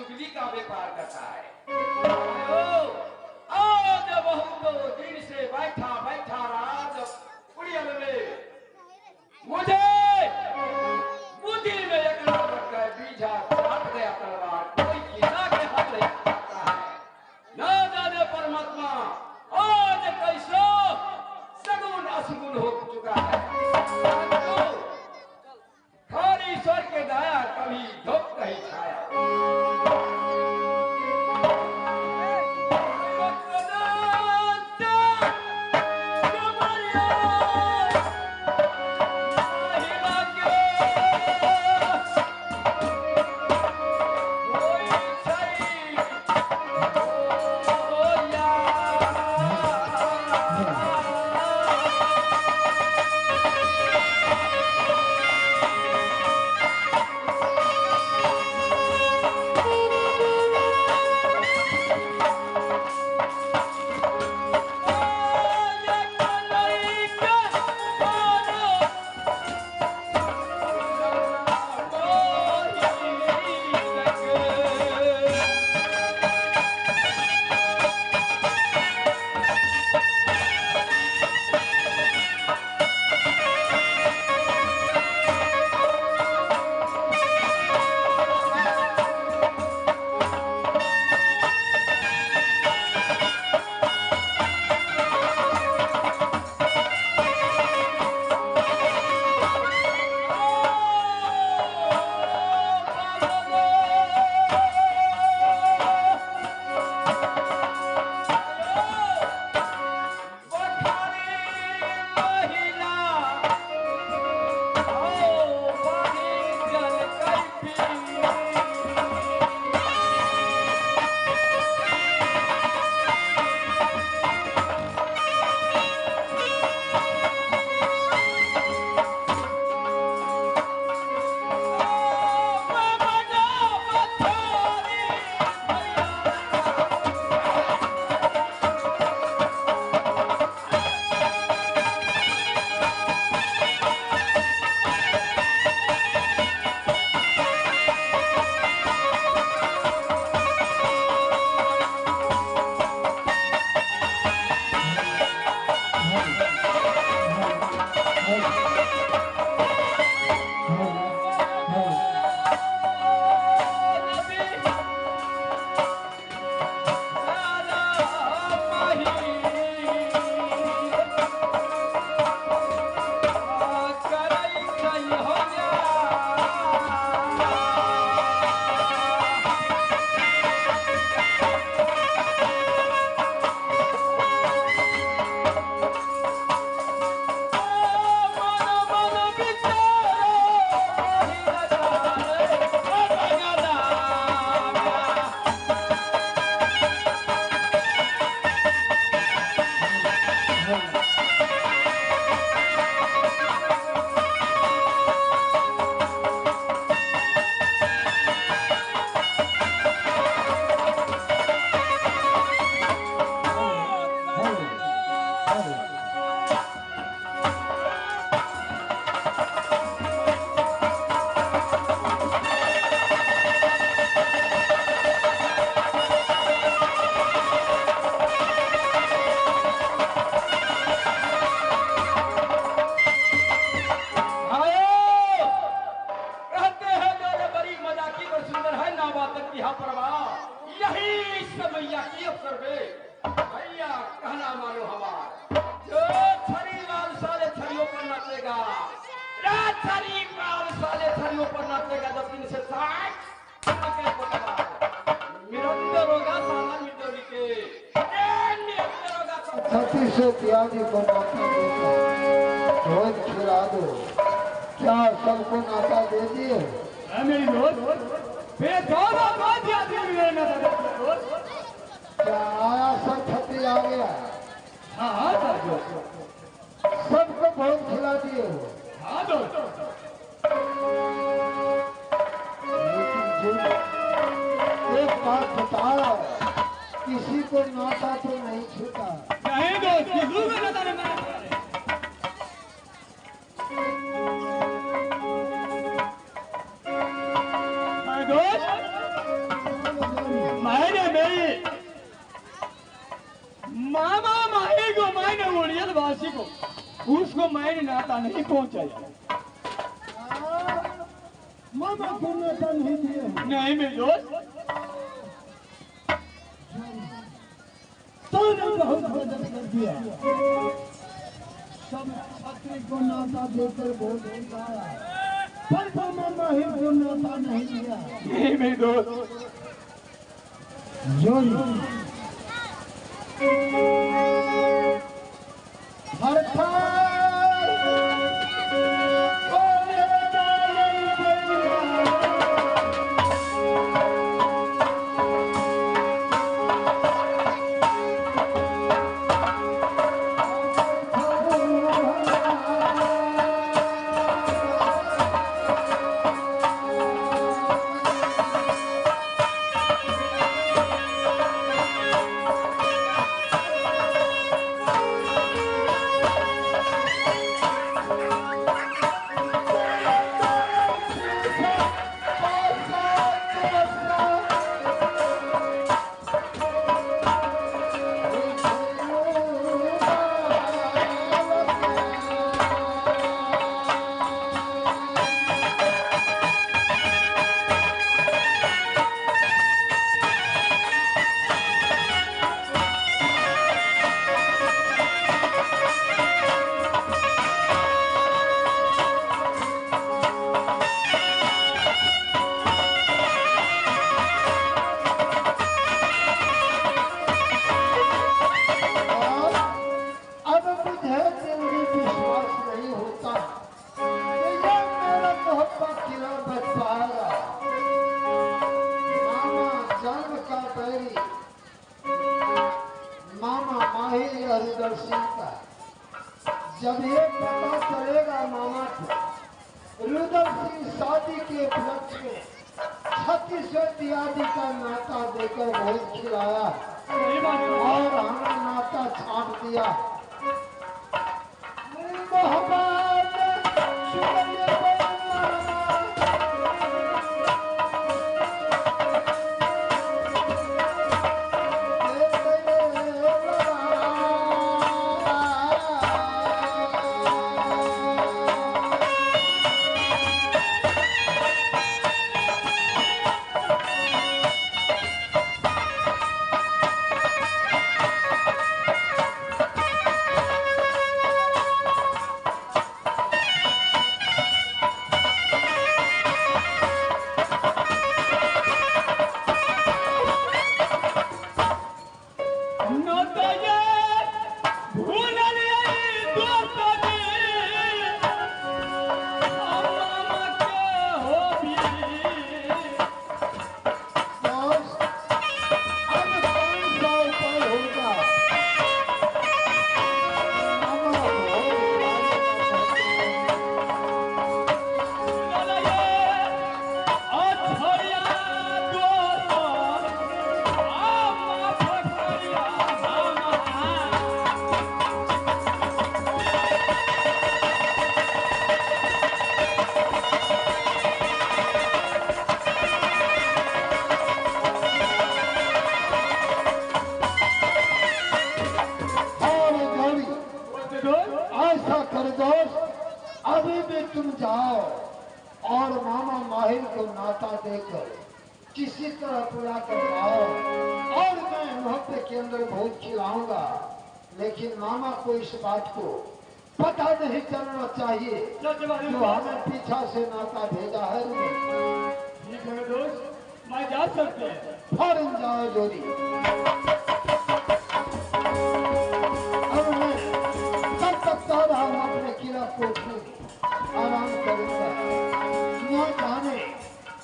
चुगली का व्यापार करता है। आज बहुत दिन से बैठा बैठा राज कुड़ियल में मुझे बुद्धि में एक लग गए बीजा काट गया तलवार कोई किसा के हाथ नहीं आता है। न जाने परमात्मा आज कैसो सगुन असगुन हो चुका है। हर ईश्वर के दया कभी धूप नहीं छाया। से त्यागी को मौका देकर रोज खिला दो। क्या सबको नाता दे दिए? मेरी दोस्त क्या आया सब छत्री आ गया? हाँ सबको बहुत खिला दिए हो। हाँ दोस्त लेकिन एक बात बताओ, किसी को नाता तो नहीं छूटा? नहीं दोस्त किसी को नाता नहीं दोस्त मेरी नाता नहीं पहुंचा। मामा को नाता नहीं दिया। नहीं मेरे दोस्त, तूने बहुत मदद कर दिया। सब छात्री को नाता देकर बहुत खिलाया, पर मामा ही को नाता नहीं दिया। नहीं मेरे दोस्त, जोरी हर जब ये पता चलेगा मामा को रुद्र सिंह शादी के उपलक्ष्य में 36 आदि का नाता देकर बहुत खिलाया और हमें नाता छाप दिया। अभी भी तुम जाओ और मामा माहिर को नाता देकर किसी तरह पूरा करवाओ और मैं मोहब्बत के अंदर बहुत खिलाऊंगा, लेकिन मामा को इस बात को पता नहीं चलना चाहिए जो हमें पीछा से नाता भेजा है। ठीक है दोस्त, मैं जा सकते हैं। फौरन जाओ जोरी। अब मैं तब तक कह रहा हूँ अपने किला को आराम करूंगा। न जाने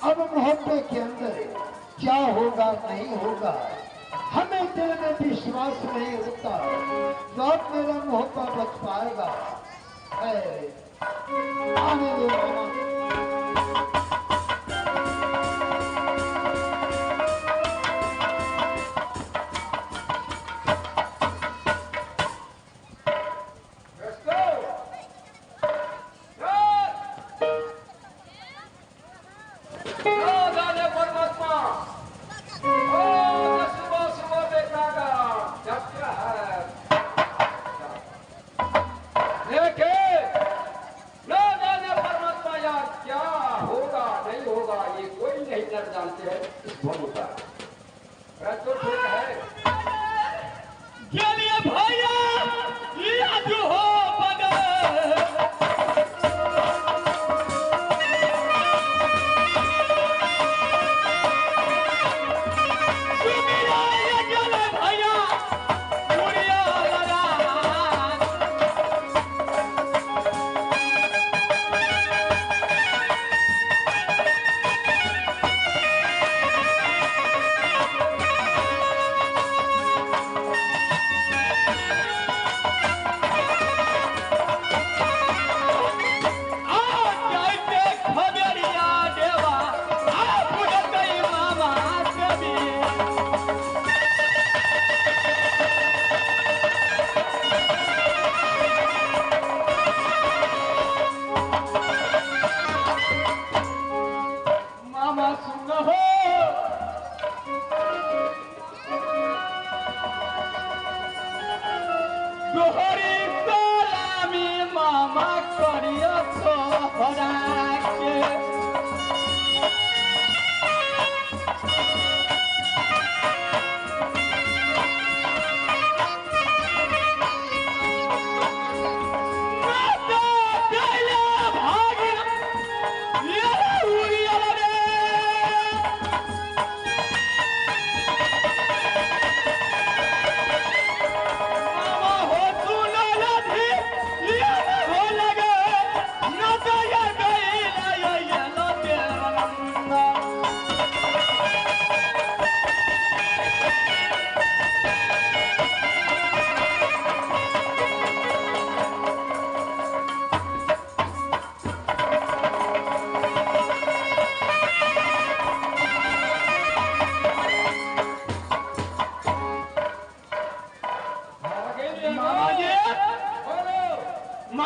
अब मोहब्बत के अंदर क्या होगा नहीं होगा, हमें दिल में विश्वास नहीं होता तो अब मेरा मोहब्बत बच पाएगा। आने दो मामा।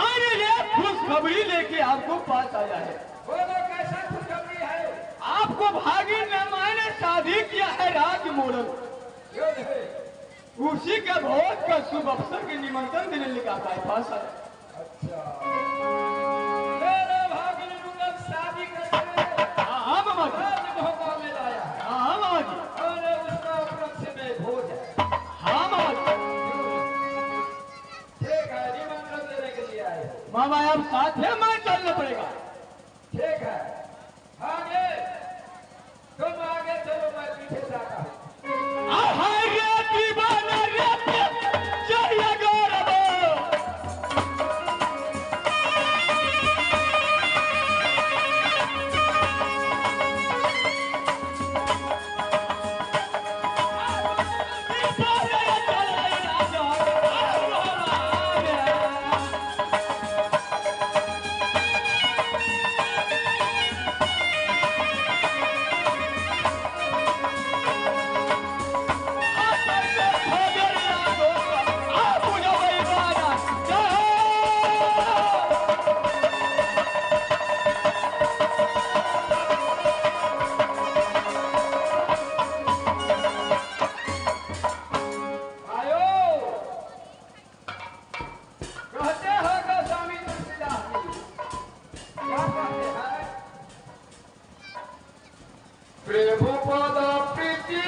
तुम्हारे लिए खुशखबरी लेके आपको पास आया है। बोलो कैसा खुशखबरी है? आपको भागिन ने मैंने शादी किया है राज मोड़ल। क्यों नहीं? उसी का भोज का शुभ अवसर के निमंत्रण देने लगा था पास आया। अच्छा, मेरे भागिन रुगल शादी करके हाँ मामा जी। राजभोगा में लाया है हाँ मामा जी। और उसका उपलक्ष्य में भोज है। हाँ मामा जी। ठीक है, निमंत्रण देने के लिए आए हो। मामा अब साथ है, मैं चलना पड़ेगा। ठीक है, आगे तुम आगे चलो, मैं पीछे से आता हूँ। हाय रे दीवाना रे जय गौरव। प्रभुपद प्रीति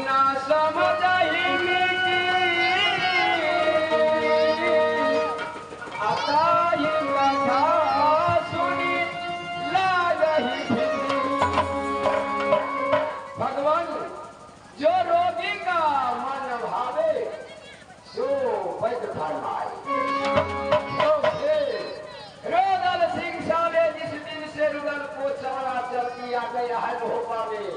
ना समझहि नीति, अताहि कथा सुनि लागहि भीति। भगवान, जो रोगी का मन भावे सो वैद्य फरमाए। रुदल सिंह साले जिस दिन से रुदल को चमड़ा चल दिया गया है भोपा में,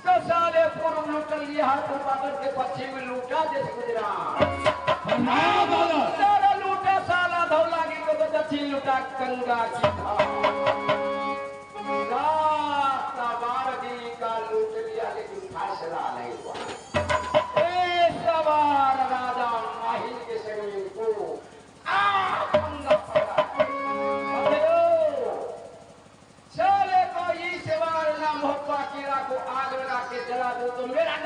तो साले पूर्व लूट लिया है तो पकड़ के पश्चिम में लूटा जैसे गुजरात। सारा लूटा साला धौला की को दक्षिण लूटा गंगा की बारगी का लूट लिया, लेकिन फैसला नहीं हुआ। ए सवार राजा माहिल के शरीर को पंगा पड़ा। साले को ये सवार ना मोहब्बा कीड़ा को आग लगा के जला दो तो मेरा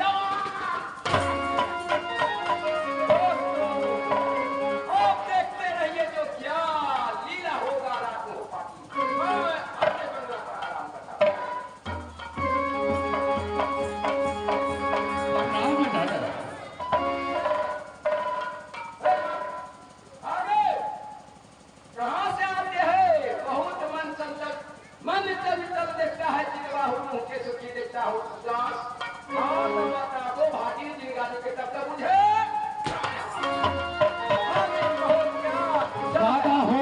देखते रहिए जो क्या लीला होगा रात मोहब्बा की। मैं अपने बंगला पर आराम करता आगे कहाँ से आते हैं? बहुत मन चंचल देखता है, जिनबाहु मुंह के सुखी देखता हूँ उदास। हाँ तो माता को भागी जिनगाने के तब तक मुझे आगे बहुत क्या दादा हो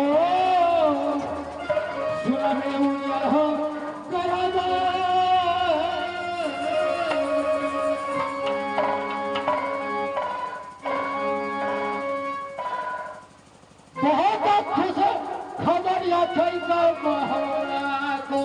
सुनहे उड़िया हो करदा बहुत खुश खबर या थई का महला को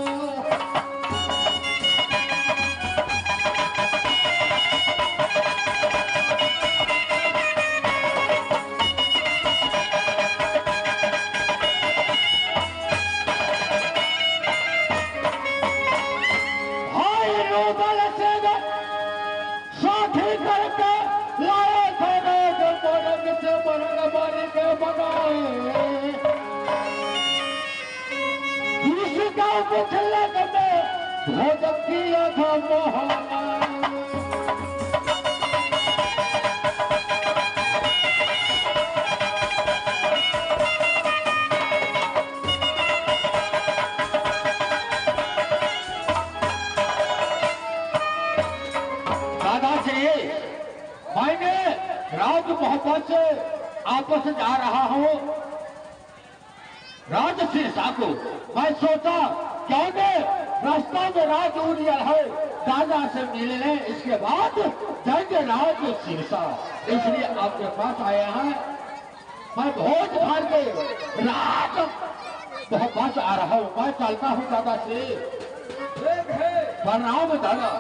भोजन किया था मोहना। दादाजी, मैंने राज मोहब्बत से आपस जा रहा हूँ राज शीर्षा को। मैं सोचा क्यों ने रास्ता में राज उड़िया है, दादा से मिल ले, इसके बाद जाएंगे राज शीर्षा। इसलिए आपके पास आए हैं। मैं भोज भर के राज मोहब्बत आ रहा हूँ। मैं चलता हूँ दादा से। प्रणाम दादा।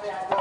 से आ